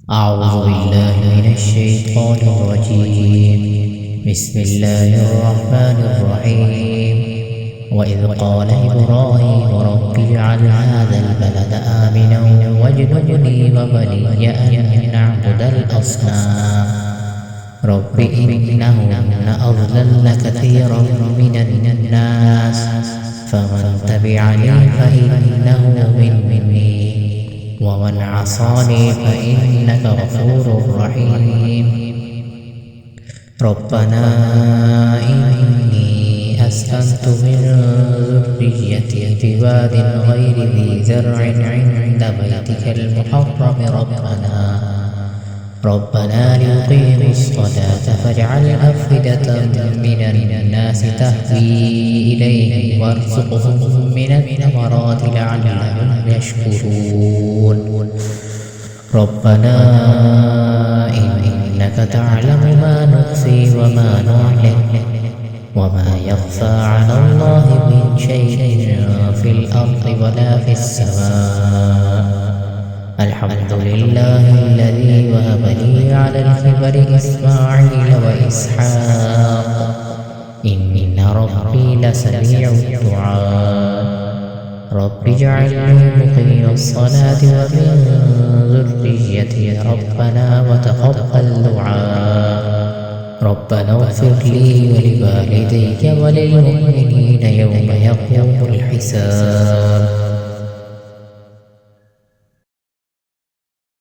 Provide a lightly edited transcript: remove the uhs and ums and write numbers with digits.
أعوذ بالله من الشيطان الرجيم. بسم الله الرحمن الرحيم. وإذ قال إبراهيم رب اجعل هذا البلد آمنا واجنبني وبني أن نعبد الأصنام رب إنهن أضللن كثيرا من الناس فمن تبعني فإنه مني ومن عصاني فإنك غفور رحيم. ربنا إني أسكنت من ذريتي بواد غير ذي زرع عند بيتك المحرم ربنا ليقيموا الصلاة فاجعل أفئدة من الناس تهوي إليهم وارزقهم من الثمرات لعلهم يشكرون. ربنا إنك تعلم ما نخفي وما نعلن وما يخفى على الله من شيء في الأرض ولا في السماء. الحمد لله الذي وهب لي على الكبر إسماعيل وإسحاق إن ربي لسميع الدعاء. رب اجعلني مقيم الصلاة ومن ذريتي ربنا وتقبل دعاء. ربنا اغفر لي ولوالدي وللمؤمنين يوم يقوم الحساب.